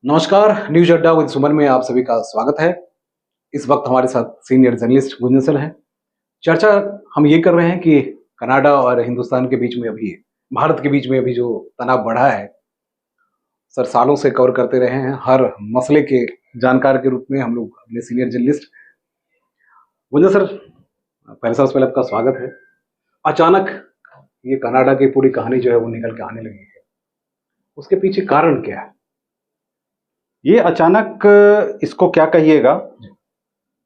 नमस्कार, न्यूज अड्डा विद सुमन में आप सभी का स्वागत है। इस वक्त हमारे साथ सीनियर जर्नलिस्ट गुंजन सर हैं। चर्चा हम ये कर रहे हैं कि कनाडा और हिंदुस्तान के बीच में अभी भारत के बीच में अभी जो तनाव बढ़ा है, सर सालों से कवर करते रहे हैं। हर मसले के जानकार के रूप में हम लोग अपने सीनियर जर्नलिस्ट गुंजन सर, पहले सबसे पहले आपका स्वागत है। अचानक ये कनाडा की पूरी कहानी जो है वो निकल के आने लगी है, उसके पीछे कारण क्या है? ये अचानक इसको क्या कहिएगा,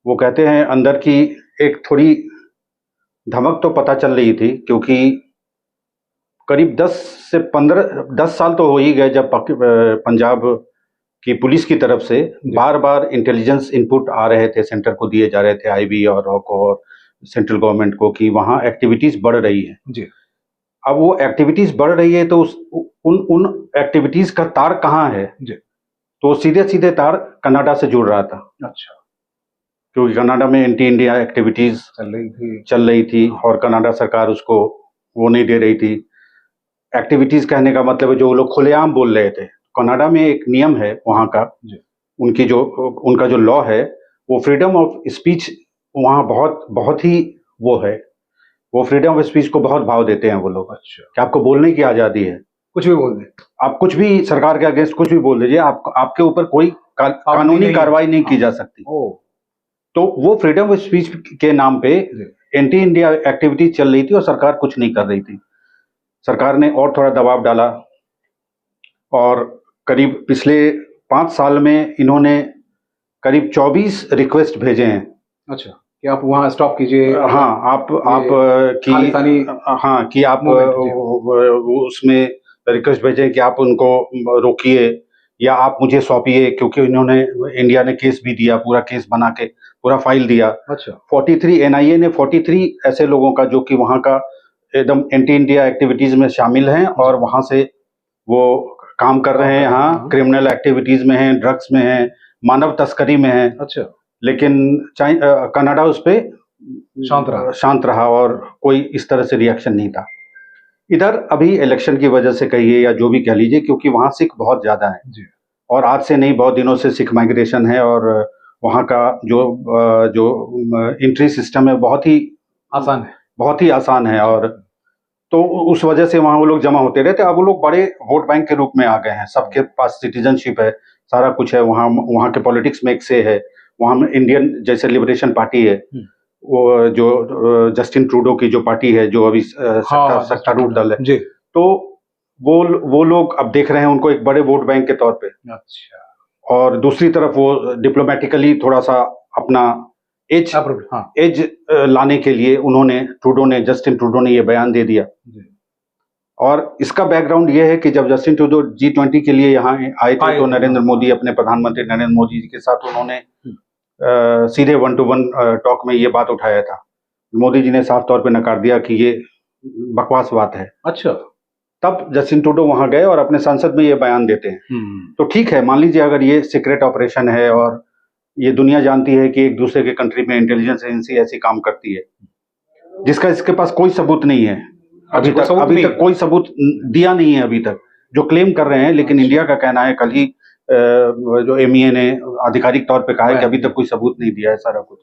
वो कहते हैं अंदर की एक थोड़ी धमक तो पता चल रही थी, क्योंकि करीब 10 साल तो हो ही गए जब पंजाब की पुलिस की तरफ से बार बार इंटेलिजेंस इनपुट आ रहे थे, सेंटर को दिए जा रहे थे, आईबी और रॉ को और सेंट्रल गवर्नमेंट को, कि वहाँ एक्टिविटीज बढ़ रही है जी। अब वो एक्टिविटीज बढ़ रही है तो उन एक्टिविटीज का तार कहाँ है जी। तो सीधे सीधे तार कनाडा से जुड़ रहा था। अच्छा। क्योंकि कनाडा में एंटी इंडिया एक्टिविटीज चल रही थी और कनाडा सरकार उसको वो नहीं दे रही थी। एक्टिविटीज कहने का मतलब है जो लोग खुलेआम बोल रहे थे। कनाडा में एक नियम है वहाँ का, उनका जो लॉ है, वो फ्रीडम ऑफ स्पीच वहाँ बहुत ही वो फ्रीडम ऑफ स्पीच को बहुत भाव देते हैं वो लोग। अच्छा। कि आपको बोलने की आज़ादी है, कुछ भी बोल दे, आप कुछ भी सरकार के अगेंस्ट कुछ भी बोल दीजिए, आपके ऊपर कोई कानूनी कार्रवाई नहीं की जा सकती। तो वो फ्रीडम ऑफ स्पीच के नाम पे एंटी इंडिया एक्टिविटी चल रही थी और सरकार कुछ नहीं कर रही थी। सरकार ने और थोड़ा दबाव डाला और करीब पिछले 5 साल में इन्होंने करीब 24 रिक्वेस्ट भेजे हैं। अच्छा, कि आप वहाँ स्टॉप कीजिए। हाँ, कि आप उसमें रिक्वेस्ट भेजें कि आप उनको रोकिए या आप मुझे सौंपिए, क्योंकि इन्होंने इंडिया ने केस भी दिया, पूरा केस बना के पूरा फाइल दिया। अच्छा। 43 एनआईए ने 43 ऐसे लोगों का जो कि वहाँ का एकदम एंटी इंडिया एक्टिविटीज में शामिल हैं और वहाँ से वो काम कर रहे हैं, यहाँ क्रिमिनल एक्टिविटीज में हैं, ड्रग्स में हैं, मानव तस्करी में हैं। अच्छा। लेकिन कनाडा उस पर शांत रहा और कोई इस तरह से रिएक्शन नहीं था। इधर अभी इलेक्शन की वजह से कहिए या जो भी कह लीजिए, क्योंकि वहाँ सिख बहुत ज्यादा है और आज से नहीं बहुत दिनों से सिख माइग्रेशन है और वहाँ का जो एंट्री सिस्टम है बहुत ही आसान है और तो उस वजह से वहाँ वो लोग जमा होते रहते। अब वो लोग बड़े वोट बैंक के रूप में आ गए हैं, सबके पास सिटीजनशिप है, सारा कुछ है। वहाँ के पॉलिटिक्स में एक से है, वहाँ इंडियन जैसे लिबरेशन पार्टी है, वो जो जस्टिन ट्रूडो की जो पार्टी है, जो अभी सत्तारूढ़ दल है, तो वो लोग अब देख रहे हैं उनको एक बड़े वोट बैंक के तौर पे। अच्छा। और दूसरी तरफ वो डिप्लोमेटिकली थोड़ा सा अपना एज लाने के लिए जस्टिन ट्रूडो ने ये बयान दे दिया। और इसका बैकग्राउंड ये है कि जब जस्टिन ट्रूडो G20 के लिए यहाँ आए थे तो नरेंद्र मोदी, अपने प्रधानमंत्री नरेंद्र मोदी जी के साथ उन्होंने सीधे 1-to-1 टॉक में ये बात उठाया था। मोदी जी ने साफ तौर पे नकार दिया कि ये बकवास बात है। अच्छा। तब जस्टिन ट्रूडो वहां गए और अपने संसद में ये बयान देते हैं। तो ठीक है, मान लीजिए अगर ये सीक्रेट ऑपरेशन है और ये दुनिया जानती है कि एक दूसरे के कंट्री में इंटेलिजेंस एजेंसी ऐसी काम करती है, जिसका इसके पास कोई सबूत नहीं है अभी तक कोई सबूत दिया नहीं है अभी तक, जो क्लेम कर रहे हैं। लेकिन इंडिया का कहना है, कल ही जो MEA ने आधिकारिक तौर पे कहा है कि अभी तक कोई सबूत नहीं दिया है सारा कुछ।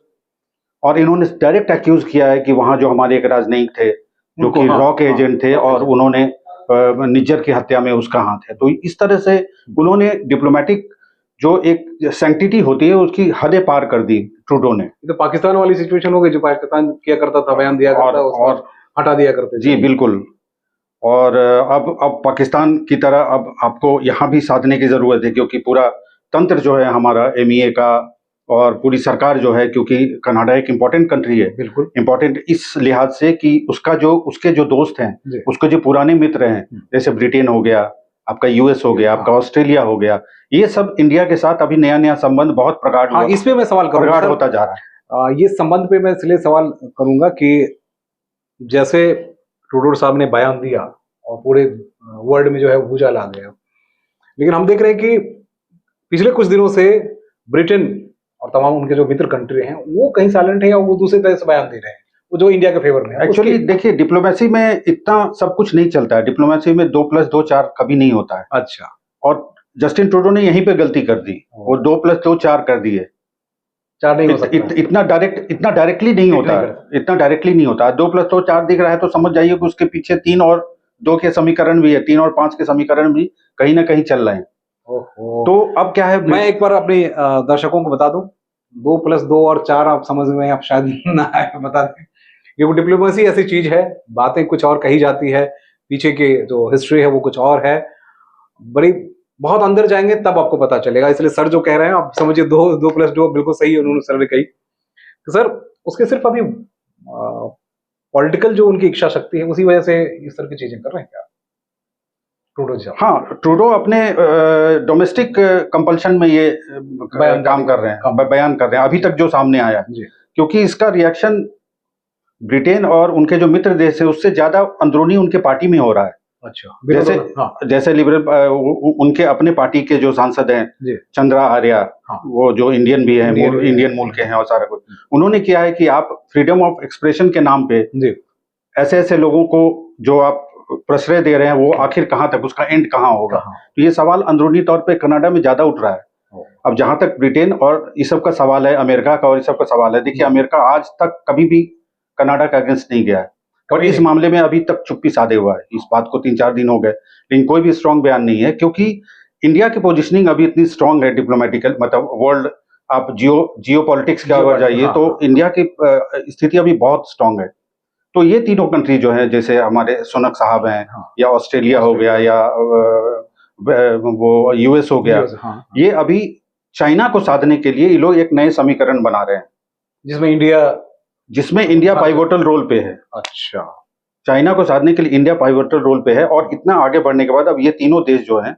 और इन्होंने डायरेक्ट एक्यूज किया है कि वहां जो हमारे एक राजनयिक थे जो कि रॉ के एजेंट थे और उन्होंने निज्जर की हत्या में उसका हाथ है। तो इस तरह से उन्होंने डिप्लोमेटिक जो एक सैंक्टिटी होती है उसकी हदें पार कर दी ट्रूडो ने। तो पाकिस्तान वाली सिचुएशन हो गई, जो पाकिस्तान किया करता था, बयान दिया करता और हटा दिया करते। जी बिल्कुल। और अब पाकिस्तान की तरह अब आपको यहाँ भी साधने की जरूरत है, क्योंकि पूरा तंत्र जो है हमारा MEA का और पूरी सरकार जो है, क्योंकि कनाडा एक इम्पोर्टेंट कंट्री है, बिल्कुल इम्पोर्टेंट इस लिहाज से कि उसके जो दोस्त हैं, उसके जो पुराने मित्र हैं, जैसे ब्रिटेन हो गया, आपका US हो गया, आपका ऑस्ट्रेलिया हो गया, ये सब इंडिया के साथ अभी नया संबंध बहुत प्रगाढ़ इस पे मैं सवाल करूंगा, होता जा रहा है। ये संबंध पे मैं इसलिए सवाल करूंगा कि जैसे ट्रूडो साहब ने बयान दिया और पूरे वर्ल्ड में जो है भूचाल आ गया, लेकिन हम देख रहे हैं कि पिछले कुछ दिनों से ब्रिटेन और तमाम उनके जो मित्र कंट्री हैं वो कहीं साइलेंट है या वो दूसरे तरह से बयान दे रहे हैं, वो जो इंडिया के फेवर में है। एक्चुअली देखिए, डिप्लोमेसी में इतना सब कुछ नहीं चलता है। डिप्लोमेसी में 2+2 4 कभी नहीं होता है। अच्छा। और जस्टिन ट्रूडो ने यहीं पे गलती कर दी, वो 2+2 4 कर दिए। 4 नहीं हो सकता। इतना डायरेक्टली नहीं होता है, इतना डायरेक्टली नहीं होता है। 2+2 4 दिख रहा है तो समझ जाइए कि उसके पीछे 3 और 2 के समीकरण भी है, 3 और 5 के समीकरण भी कहीं ना कहीं चल रहे हैं। तो अब क्या है, मैं एक बार अपने दर्शकों को बता दूं, 2+2 और 4 आप समझ में आप शायद ना आए, बता दें। क्योंकि डिप्लोमेसी ऐसी चीज है, बातें कुछ और कही जाती है, पीछे की जो हिस्ट्री है वो कुछ और है, बड़ी बहुत अंदर जाएंगे तब आपको पता चलेगा। इसलिए सर जो कह रहे हैं आप समझिए 2+2 बिल्कुल सही है, उन्होंने सर ने कही। तो सर उसके सिर्फ अभी पॉलिटिकल जो उनकी इच्छा शक्ति है उसी वजह से इस तरह की चीजें कर रहे हैं क्या ट्रूडो जी? हाँ, ट्रूडो अपने डोमेस्टिक कंपल्शन में ये काम कर रहे हैं, बयान कर रहे हैं अभी तक जो सामने आया, क्योंकि इसका रिएक्शन ब्रिटेन और उनके जो मित्र देश है उससे ज्यादा अंदरूनी उनके पार्टी में हो रहा है। अच्छा, जैसे लिबरल उनके अपने पार्टी के जो सांसद हैं चंद्रा आर्या, वो जो इंडियन भी हैं, इंडियन मूल के हैं और सारा कुछ, उन्होंने किया है कि आप फ्रीडम ऑफ एक्सप्रेशन के नाम पे ऐसे ऐसे लोगों को जो आप प्रश्रय दे रहे हैं वो आखिर कहाँ तक, उसका एंड कहाँ होगा। तो ये सवाल अंदरूनी तौर पे कनाडा में ज्यादा उठ रहा है। अब जहां तक ब्रिटेन और इस सब का सवाल है, अमेरिका का और इस सब का सवाल है, देखिए अमेरिका आज तक कभी भी कनाडा का अगेंस्ट नहीं गया है और इस मामले में अभी तक चुप्पी साधे हुआ है। इस बात को 3-4 दिन हो गए, लेकिन कोई भी स्ट्रांग बयान नहीं है, क्योंकि इंडिया की पोजीशनिंग अभी इतनी स्ट्रांग है डिप्लोमेटिकल, मतलब वर्ल्ड आप जियो पॉलिटिक्स के अगर जाइए तो इंडिया की स्थिति अभी बहुत स्ट्रांग है। तो ये तीनों कंट्री जो है, जैसे हमारे सुनक साहब हैं, या ऑस्ट्रेलिया हो गया, या वो यूएस हो गया, ये अभी चाइना को साधने के लिए ये लोग एक नए समीकरण बना रहे हैं जिसमें इंडिया पाइवोटल रोल पे है। अच्छा, चाइना को साधने के लिए इंडिया पाइवोटल रोल पे है, और इतना आगे बढ़ने के बाद अब ये तीनों देश जो हैं,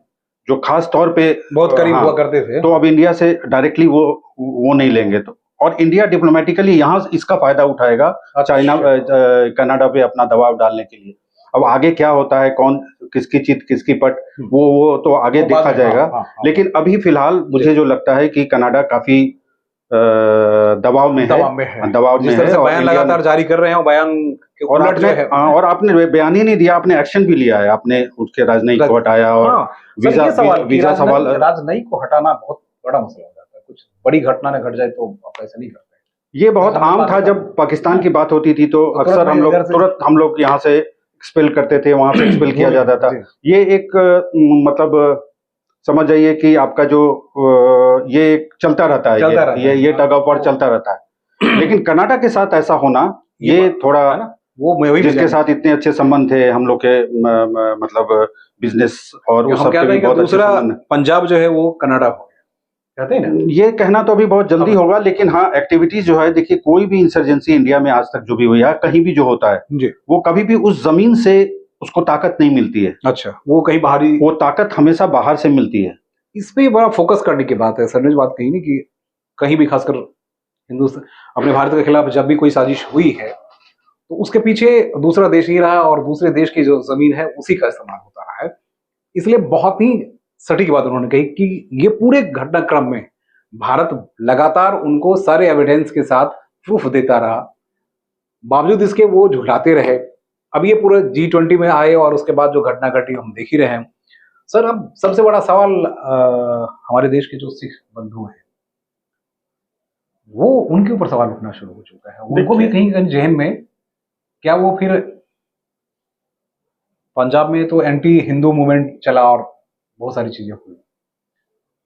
जो खास तौर पे बहुत करीब हुआ करते थे, तो अब इंडिया से डायरेक्टली वो नहीं लेंगे। तो और इंडिया डिप्लोमेटिकली यहाँ इसका फायदा उठाएगा चाइना कनाडा पे अपना दबाव डालने के लिए। अब आगे क्या होता है, कौन किसकी चित किसकी पट, वो तो आगे देखा जाएगा। लेकिन अभी फिलहाल मुझे जो लगता है कि कनाडा काफी दबाव में है और बयान लगातार जारी कर रहे हैं, बयान के उलट जो है, और आपने बयान ही नहीं दिया, आपने एक्शन भी लिया है, आपने उसके राजनयिक को हटाया और वीजा सवाल, राजनयिक को हटाना बहुत बड़ा मसला हो जाता है। कुछ बड़ी घटना न घट जाए तो आप ऐसा नहीं करते। ये बहुत आम था, जब पाकिस्तान की बात होती थी तो अक्सर हम लोग यहाँ से एक्सपेल करते थे, वहां से एक्सपेल किया जाता था। ये एक मतलब समझ जाइए कि आपका जो ये चलता रहता है, ये टग ऑफ वॉर चलता रहता है। लेकिन कनाडा के साथ ऐसा होना, ये थोड़ा, वो जिसके साथ इतने अच्छे संबंध थे हम लोग के, मतलब बिजनेस और उस सब के भी बहुत दूसरा पंजाब जो है वो कनाडा हो गया, कहते हैं ना। ये कहना तो अभी बहुत जल्दी होगा, लेकिन हाँ, एक्टिविटीज जो है, देखिए कोई भी इंसर्जेंसी इंडिया में आज तक जो भी हुई है, कहीं भी जो होता है, वो कभी भी उस जमीन से उसको ताकत नहीं मिलती है। अच्छा, वो कहीं बाहरी, वो ताकत हमेशा बाहर से मिलती है। इस पे बड़ा फोकस करने की बात है सर ने जो बात कही नहीं, कि कहीं भी खासकर हिंदुस्तान अपने भारत के खिलाफ जब भी कोई साजिश हुई है तो उसके पीछे दूसरा देश ही रहा और दूसरे देश की जो जमीन है उसी का इस्तेमाल होता रहा है। इसलिए बहुत ही सटीक बात उन्होंने कही कि ये पूरे घटनाक्रम में भारत लगातार उनको सारे एविडेंस के साथ प्रूफ देता रहा, बावजूद इसके वो झुलाते रहे। अब ये पूरे G20 में आए और उसके बाद जो घटना घटी हम देख ही रहे हैं। सर, अब सबसे बड़ा सवाल हमारे देश के जो सिख बंधु हैं, वो उनके ऊपर सवाल उठना शुरू हो चुका है। उनको भी कहीं कहीं जहन में, क्या वो फिर पंजाब में तो एंटी हिंदू मूवमेंट चला और बहुत सारी चीजें हुई,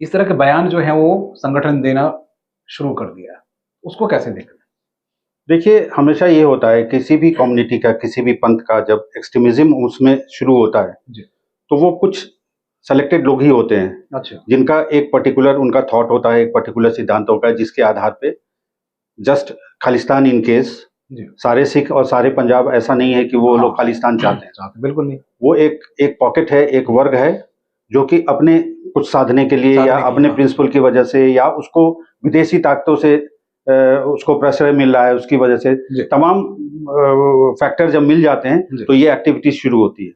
इस तरह के बयान जो है वो संगठन देना शुरू कर दिया, उसको कैसे देख रहे हैं? देखिए, हमेशा ये होता है किसी भी कम्युनिटी का, किसी भी पंथ का जब एक्सट्रीमिज्म उसमें शुरू होता है तो वो कुछ सेलेक्टेड लोग ही होते हैं। अच्छा। जिनका एक पर्टिकुलर उनका थॉट होता है, एक पर्टिकुलर सिद्धांत होता है, जिसके आधार पे जस्ट खालिस्तान इन केस, सारे सिख और सारे पंजाब ऐसा नहीं है कि वो लोग खालिस्तान चाहते हैं, बिल्कुल नहीं। वो एक पॉकेट है, एक वर्ग है जो कि अपने कुछ साधने के लिए या अपने प्रिंसिपल की वजह से, या उसको विदेशी ताकतों से उसको प्रश्रय मिल रहा है, उसकी वजह से तमाम फैक्टर जब मिल जाते हैं तो ये एक्टिविटीज शुरू होती है।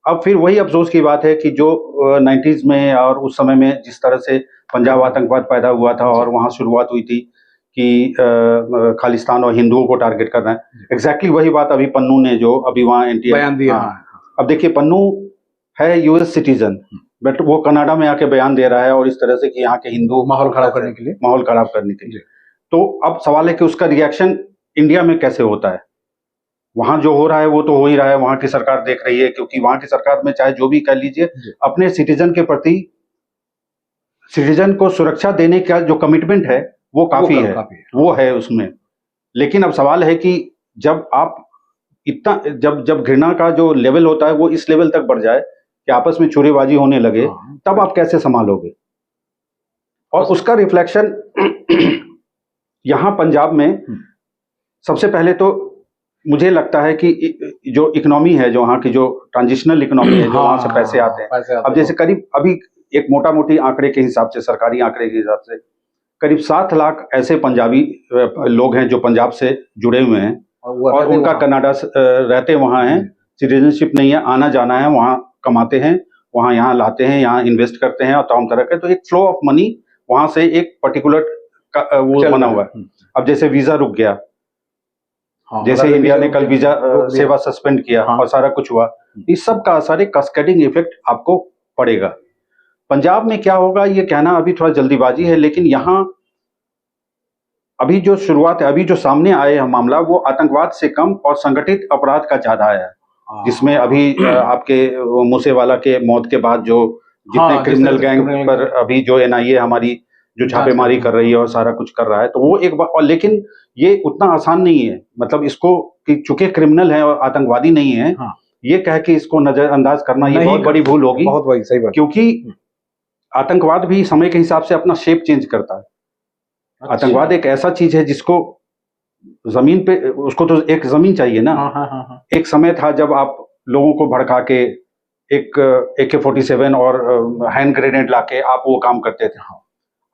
अब फिर वही अफसोस की बात है कि जो 90s में और उस समय में जिस तरह से पंजाब आतंकवाद पैदा हुआ था और वहाँ शुरुआत हुई थी कि खालिस्तान और हिंदुओं को टारगेट करना है, एग्जैक्टली वही बात अभी पन्नू ने जो अभी वहाँ बयान दिया। अब देखिए, पन्नू है यूएस सिटीजन, बट वो कनाडा में आके बयान दे रहा है और इस तरह से कि यहाँ के हिंदू माहौल खराब करने के लिए, माहौल खराब करने के लिए। तो अब सवाल है कि उसका रिएक्शन इंडिया में कैसे होता है। वहां जो हो रहा है वो तो हो ही रहा है, वहां की सरकार देख रही है, क्योंकि वहां की सरकार में चाहे जो भी कह लीजिए, अपने सिटीजन के प्रति, सिटीजन को सुरक्षा देने का जो कमिटमेंट है वो काफी है, वो है उसमें। लेकिन अब सवाल है कि जब आप इतना, जब घृणा का जो लेवल होता है वो इस लेवल तक बढ़ जाए कि आपस में छुरेबाजी होने लगे, तब आप कैसे संभालोगे। और उसका रिफ्लेक्शन यहाँ पंजाब में सबसे पहले तो मुझे लगता है कि जो इकोनॉमी है, जो वहाँ की जो ट्रांजिशनल इकोनॉमी है, जो वहाँ से पैसे आते हैं, अब जैसे करीब अभी एक मोटा मोटी आंकड़े के हिसाब से, सरकारी आंकड़े के हिसाब से करीब 7 लाख ऐसे पंजाबी लोग हैं जो पंजाब से जुड़े हुए हैं और उनका कनाडा रहते वहाँ हैं, सिटीजनशिप नहीं है, आना जाना है, वहाँ कमाते हैं, वहाँ यहाँ लाते हैं, यहाँ इन्वेस्ट करते हैं और तमाम तरह के, तो एक फ्लो ऑफ मनी वहाँ से एक पर्टिकुलर वो बना हुआ है। अब जैसे वीजा रुक गया, जैसे इंडिया ने कल वीजा सेवा सस्पेंड किया और सारा कुछ हुआ, इस सब का असर, एक कैस्केडिंग इफेक्ट आपको पड़ेगा। पंजाब में क्या होगा ये कहना अभी थोड़ा जल्दीबाजी है, लेकिन यहाँ अभी जो शुरुआत है, अभी जो सामने आए हैं मामला, वो आतंकवाद से कम और संगठित अपराध का ज्यादा आया है, जिसमें अभी आपके मूसेवाला के मौत के बाद जो जितने क्रिमिनल गैंग पर अभी जो एनआईए हमारी जो छापेमारी कर रही है और सारा कुछ कर रहा है, तो वो एक बार, और लेकिन ये उतना आसान नहीं है, मतलब इसको कि चूंकि क्रिमिनल है और आतंकवादी नहीं है, ये कह के इसको नजरअंदाज करना ये बहुत बड़ी भूल होगी, बहुत बड़ी, सही बात, क्योंकि आतंकवाद भी समय के हिसाब से अपना शेप चेंज करता है। अच्छा। आतंकवाद एक ऐसा चीज है जिसको जमीन पे, उसको तो एक जमीन चाहिए ना। एक समय था जब आप लोगों को भड़का के एक AK-47 और हैंड ग्रेनेड लाके आप वो काम करते थे।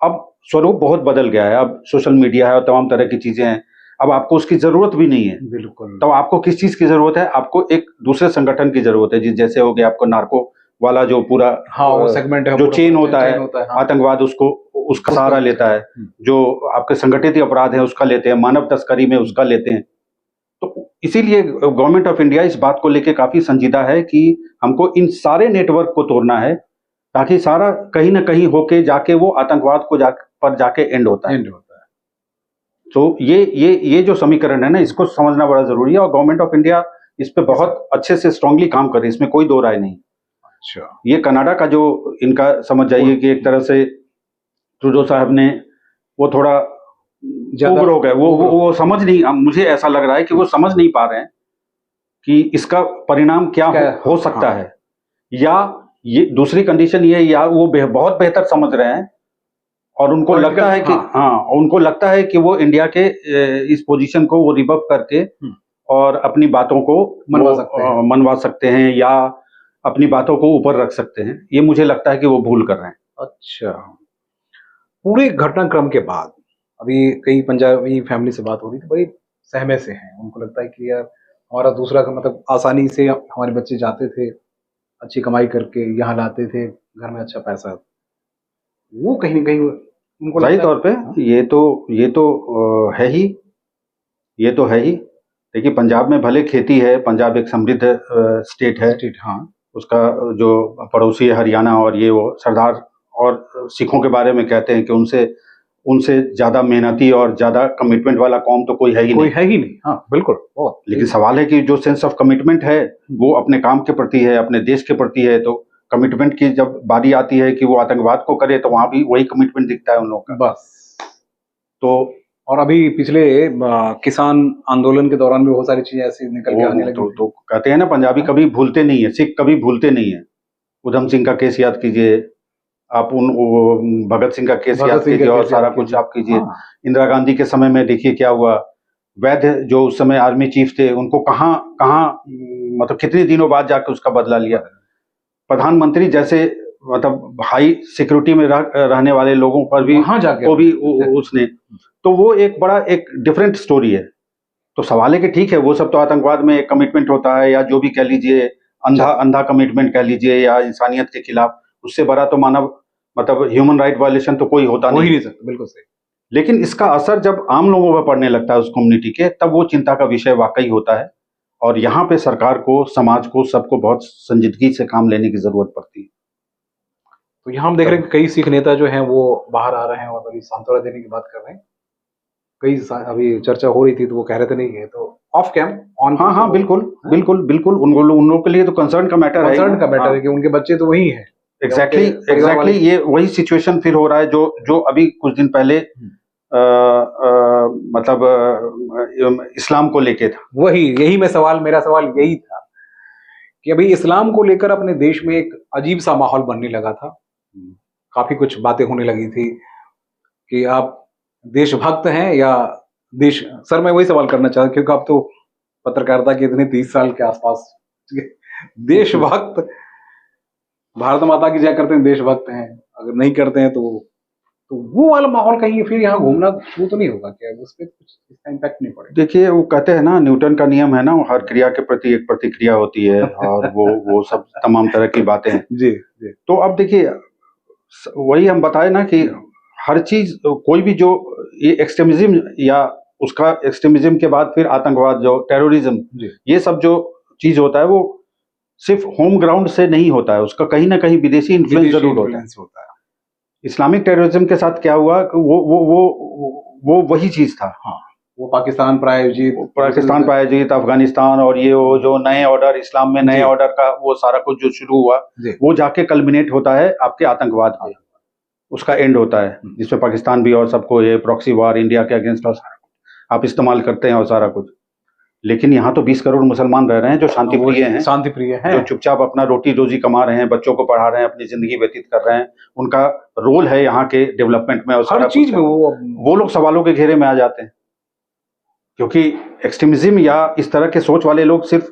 अब स्वरूप बहुत बदल गया है, अब सोशल मीडिया है और तमाम तरह की चीजें हैं, अब आपको उसकी जरूरत भी नहीं है। बिल्कुल। तो आपको किस चीज की जरूरत है? आपको एक दूसरे संगठन की जरूरत है, जैसे हो गया आपको नार्को वाला जो पूरा वो सेगमेंट है, जो चेन होता है, आतंकवाद उसका सहारा लेता है, जो आपके संगठित अपराध है उसका लेते हैं, मानव तस्करी में उसका लेते हैं। तो इसीलिए गवर्नमेंट ऑफ इंडिया इस बात को लेकर काफी संजीदा है कि हमको इन सारे नेटवर्क को तोड़ना है, ताकि सारा कहीं ना कहीं होके जाके वो आतंकवाद को पर जाके एंड होता है। तो ये जो समीकरण है ना, इसको समझना बड़ा जरूरी है और गवर्नमेंट ऑफ इंडिया इस पे बहुत अच्छे से स्ट्रांगली काम कर रही है, इसमें कोई दो राय नहीं। अच्छा, ये कनाडा का जो इनका समझ जाइए कि एक तरह से ट्रूडो साहब ने वो थोड़ा ओवर हो गए, वो समझ नहीं, मुझे ऐसा लग रहा है कि वो समझ नहीं पा रहे हैं कि इसका परिणाम क्या हो सकता है, या ये दूसरी कंडीशन ये, या वो बहुत बेहतर समझ रहे हैं और उनको लगता है कि उनको लगता है कि वो इंडिया के इस पोजीशन को वो रिबफ करके और अपनी बातों को मनवा सकते हैं या अपनी बातों को ऊपर रख सकते हैं। ये मुझे लगता है कि वो भूल कर रहे हैं। अच्छा, पूरे घटनाक्रम के बाद अभी कई पंजाबी फैमिली से बात हो रही थी, बड़ी सहमे से हैं, उनको लगता है कि यार हमारा दूसरा का मतलब आसानी से हमारे बच्चे जाते थे, अच्छी कमाई करके यहाँ लाते थे, घर में अच्छा पैसा, वो कहीं ना कहीं उनको सही तौर पे ये तो है ही, ये तो है ही। देखिए पंजाब में भले खेती है, पंजाब एक समृद्ध स्टेट है, उसका जो पड़ोसी है हरियाणा, और ये वो सरदार और सिखों के बारे में कहते हैं कि उनसे ज्यादा मेहनती और ज्यादा कमिटमेंट वाला कौम तो कोई है ही नहीं। हाँ बिल्कुल, बहुत। लेकिन सवाल है कि जो सेंस ऑफ कमिटमेंट है वो अपने काम के प्रति है, अपने देश के प्रति है, तो कमिटमेंट की जब बारी आती है कि वो आतंकवाद को करे, तो वहां भी वही कमिटमेंट दिखता है उन लोगों का बस। तो और अभी पिछले किसान आंदोलन के दौरान भी बहुत सारी चीजें ऐसी निकल के आने लगी। तो कहते हैं ना, पंजाबी कभी भूलते नहीं है, सिख कभी भूलते नहीं है। उधम सिंह का केस याद कीजिए आप, भगत सिंह का केस याद कीजिए और सारा कुछ आप कीजिए। इंदिरा गांधी के समय में देखिए क्या हुआ, वैद्य जो उस समय आर्मी चीफ थे, उनको कहाँ मतलब कितने दिनों बाद जाकर उसका बदला लिया। प्रधानमंत्री जैसे मतलब हाई सिक्योरिटी में रहने वाले लोगों पर भी वो भी उसने, तो वो एक बड़ा एक डिफरेंट स्टोरी है। तो सवाल है कि ठीक है, वो सब तो आतंकवाद में एक कमिटमेंट होता है, या जो भी कह लीजिए अंधा कमिटमेंट कह लीजिए, या इंसानियत के खिलाफ, उससे बड़ा तो मानव मतलब ह्यूमन राइट वायलेशन तो कोई होता नहीं सकता। बिल्कुल सही। लेकिन इसका असर जब आम लोगों पर पड़ने लगता है उस कम्युनिटी के, तब वो चिंता का विषय वाकई होता है। और यहाँ पे सरकार को, समाज को, सबको बहुत संजीदगी से काम लेने की जरूरत पड़ती है। तो यहाँ हम देख रहे हैं कि कई सिख नेता जो हैं वो बाहर आ रहे हैं और बड़ी सांत्वना देने की बात कर रहे हैं। अभी चर्चा हो रही थी तो वो कह रहे थे नहीं है तो ऑफ कैम ऑन। हाँ हाँ, बिल्कुल बिल्कुल बिल्कुल, उन लोगों के लिए तो कंसर्न का मैटर है, कंसर्न का मैटर है कि उनके बच्चे तो वही हैं। एग्जैक्टली ये वही सिचुएशन फिर हो रहा है जो अभी कुछ दिन पहले मतलब इस्लाम को लेके था। यही मेरा सवाल यही था कि अभी इस्लाम को लेकर अपने देश में एक अजीब सा माहौल बनने लगा था। काफी कुछ बातें होने लगी थी कि आप देशभक्त हैं या सर मैं वही सवाल करना चाहता क्योंकि आप तो पत्रकारिता के इतने 30 साल के आसपास देशभक्त, भारत माता की जय करते हैं, देशभक्त हैं, अगर नहीं करते हैं तो वो वाला माहौल कहीं फिर यहाँ घूमना वो तो नहीं होगा क्या? उस पर कुछ इसका इम्पैक्ट नहीं पड़ेगा? देखिए वो कहते हैं ना, न्यूटन का नियम है ना, हर क्रिया के प्रति एक प्रतिक्रिया होती है और वो सब तमाम तरह की बातें हैं। जी। तो अब देखिए वही हम बताए ना कि हर चीज कोई भी जो ये एक्सट्रीमिज्म या उसका एक्सट्रीमिज्म के बाद फिर आतंकवाद जो टेररिज्म ये सब जो चीज होता है वो सिर्फ होम ग्राउंड से नहीं होता है, उसका कहीं ना कहीं विदेशी इन्फ्लुएंस जरूर होता है। इस्लामिक टेररिज्म के साथ क्या हुआ कि वो वही चीज था। हाँ, वो पाकिस्तान प्रायोजित अफगानिस्तान और ये वो जो नए ऑर्डर इस्लाम में नए ऑर्डर का वो सारा कुछ जो शुरू हुआ वो जाके कल्मिनेट होता है आपके आतंकवाद पे, उसका एंड होता है जिसमें पाकिस्तान भी और सबको ये प्रॉक्सी वार इंडिया के अगेंस्ट और सारा कुछ आप इस्तेमाल करते हैं और सारा कुछ। लेकिन यहाँ तो 20 करोड़ मुसलमान रह रहे हैं जो शांतिप्रिय हैं, जो चुपचाप अपना रोटी रोजी कमा रहे हैं, बच्चों को पढ़ा रहे हैं, अपनी जिंदगी व्यतीत कर रहे हैं, उनका रोल है यहाँ के डेवलपमेंट में और हर चीज में। वो लोग सवालों के घेरे में आ जाते हैं क्योंकि एक्सट्रीमिज्म या इस तरह के सोच वाले लोग सिर्फ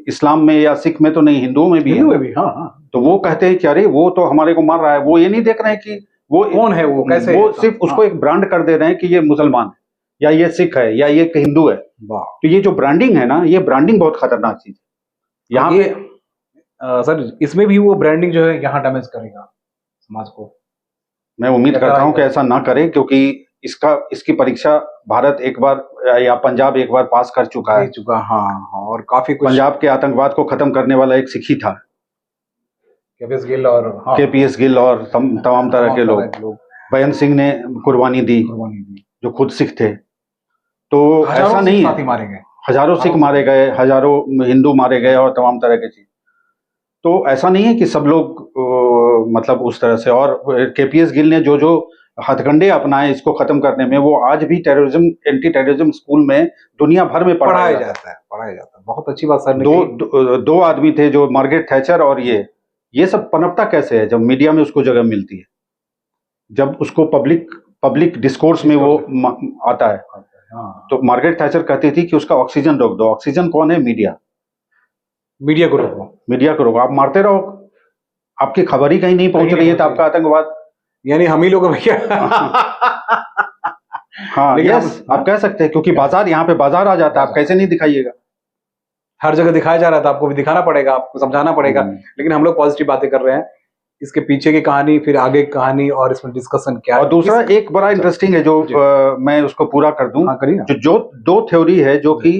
इस्लाम में या सिख में तो नहीं, हिंदुओं में भी है। हाँ। तो वो कहते हैं कि अरे वो तो हमारे को मार रहा है, वो ये नहीं देख रहे हैं कि वो कौन है, वो कैसे, वो सिर्फ उसको एक ब्रांड कर दे रहे हैं कि ये मुसलमान है या ये सिख है या ये हिंदू है। तो ये जो ब्रांडिंग है ना, ये ब्रांडिंग बहुत खतरनाक चीज है यहाँ पे। सर इसमें भी वो ब्रांडिंग जो है यहाँ डैमेज करेगा समाज को। मैं उम्मीद करता हूँ कि ऐसा ना करें क्योंकि इसकी परीक्षा भारत एक बार या पंजाब एक बार पास कर चुका है। हाँ, और काफी कुछ। पंजाब के आतंकवाद को खत्म करने वाला एक सिख ही था, केपीएस गिल और तमाम तरह के लोग। बेअंत सिंह ने कुर्बानी दी जो खुद सिख थे। तो ऐसा नहीं है, हजारों सिख मारे गए, हजारों हिंदू मारे गए और तमाम तरह की चीज। तो ऐसा नहीं है कि सब लोग मतलब उस तरह से। और केपीएस गिल ने जो हथकंडे अपनाए इसको खत्म करने में, वो आज भी टेररिज्म एंटी टेररिज्म स्कूल में दुनिया भर में पढ़ाया जाता है। बहुत अच्छी बात सर ने दो आदमी थे जो मार्गरेट थैचर और ये सब पनपता कैसे है जब मीडिया में उसको जगह मिलती है, जब उसको पब्लिक डिस्कोर्स में वो आता है। तो मार्गरेट थैचर कहती थी कि उसका ऑक्सीजन रोक दो। ऑक्सीजन कौन है? मीडिया को रोको। आप मारते रहो, आपकी खबर ही कहीं नहीं पहुंच रही है तो आपका आतंकवाद यानी हम ही लोग भैया। हाँ यस, आप कह सकते हैं क्योंकि बाजार, यहाँ पे बाजार आ जाता है, आप कैसे नहीं दिखाइएगा? हर जगह दिखाया जा रहा था, आपको भी दिखाना पड़ेगा, आपको समझाना पड़ेगा। लेकिन हम लोग पॉजिटिव बातें कर रहे हैं, इसके पीछे की कहानी, फिर आगे की कहानी और इसमें डिस्कशन क्या है। और दूसरा एक बड़ा इंटरेस्टिंग है जो मैं उसको पूरा कर दूं। जो दो थ्योरी है जो कि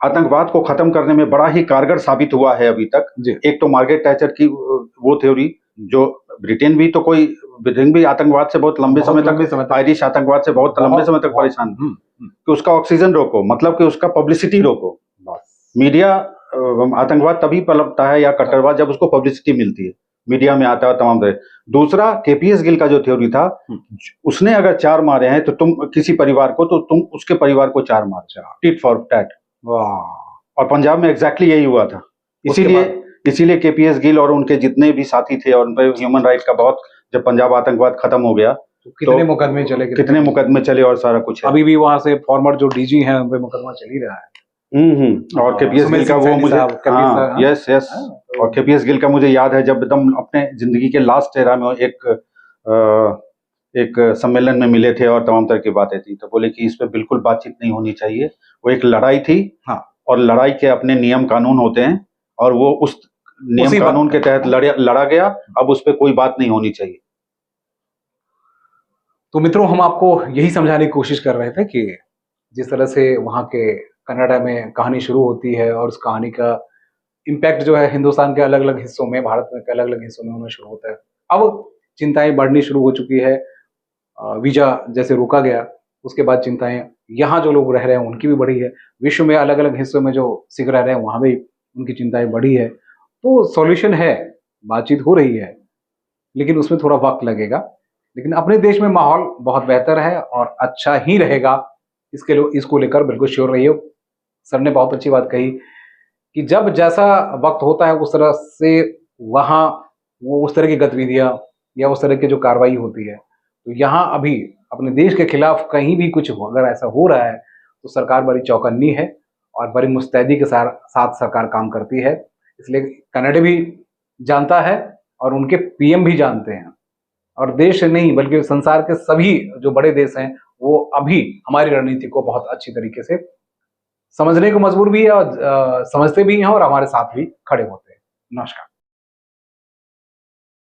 आतंकवाद को खत्म करने में बड़ा ही कारगर साबित हुआ है अभी तक। एक तो मार्गरेट थैचर की वो थ्योरी, जो ब्रिटेन भी आतंकवाद से बहुत लंबे समय तक, आयरिश आतंकवाद से बहुत लंबे समय तक परेशान, कि उसका ऑक्सीजन रोको, मतलब कि उसका पब्लिसिटी रोको। मीडिया आतंकवाद तभी पनपता है या कट्टरवाद जब उसको पब्लिसिटी मिलती है, मीडिया में आता है तमाम तरह। दूसरा केपीएस गिल का जो थ्योरी था, उसने अगर 4 मारे हैं तो तुम किसी परिवार को, तो तुम उसके परिवार को 4 मार, टिट फॉर टैट। और पंजाब में एग्जैक्टली यही हुआ था। इसीलिए केपीएस गिल और उनके जितने भी साथी थे और उन पर ह्यूमन राइट का बहुत, जब पंजाब आतंकवाद खत्म हो गया तो कितने मुकदमे चले और सारा कुछ है। अभी भी वहां से फॉर्मर जो डीजी हैं उन पे मुकदमा चल ही रहा है। और केपीएस गिल का वो मुझे यस और केपीएस गिल का मुझे याद है जब एकदम अपने जिंदगी के लास्ट एरा में एक सम्मेलन में मिले थे और तमाम तरह की बातें थी, तो बोले कि इस पे बिल्कुल बातचीत नहीं होनी चाहिए। वो एक लड़ाई थी, और लड़ाई के अपने नियम कानून होते हैं और वो उस नियम कानून के तहत लड़ा गया। अब उस पर कोई बात नहीं होनी चाहिए। तो मित्रों, हम आपको यही समझाने की कोशिश कर रहे थे कि जिस तरह से वहाँ के कनाडा में कहानी शुरू होती है और उस कहानी का इम्पैक्ट जो है हिंदुस्तान के अलग अलग हिस्सों में, भारत में के अलग अलग हिस्सों में होना शुरू होता है। अब चिंताएं बढ़नी शुरू हो चुकी है। वीजा जैसे रोका गया, उसके बाद चिंताएं यहाँ जो लोग रह रहे हैं उनकी भी बढ़ी है। विश्व में अलग अलग हिस्सों में जो सिख रह रहे हैं वहाँ भी उनकी चिंताएं बढ़ी है। तो सॉल्यूशन है, बातचीत हो रही है, लेकिन उसमें थोड़ा वक्त लगेगा। लेकिन अपने देश में माहौल बहुत बेहतर है और अच्छा ही रहेगा, इसको लेकर बिल्कुल श्योर रहिए। सर ने बहुत अच्छी बात कही कि जब जैसा वक्त होता है उस तरह से वहाँ वो उस तरह की गतिविधियां या उस तरह की जो कार्रवाई होती है। तो यहाँ अभी अपने देश के खिलाफ कहीं भी कुछ अगर ऐसा हो रहा है तो सरकार बड़ी चौकन्नी है और बड़ी मुस्तैदी के साथ सरकार काम करती है। इसलिए कनाडा भी जानता है और उनके पीएम भी जानते हैं, और देश नहीं बल्कि संसार के सभी जो बड़े देश हैं वो अभी हमारी रणनीति को बहुत अच्छी तरीके से समझने को मजबूर भी है और समझते भी हैं और हमारे साथ भी खड़े होते हैं। नमस्कार।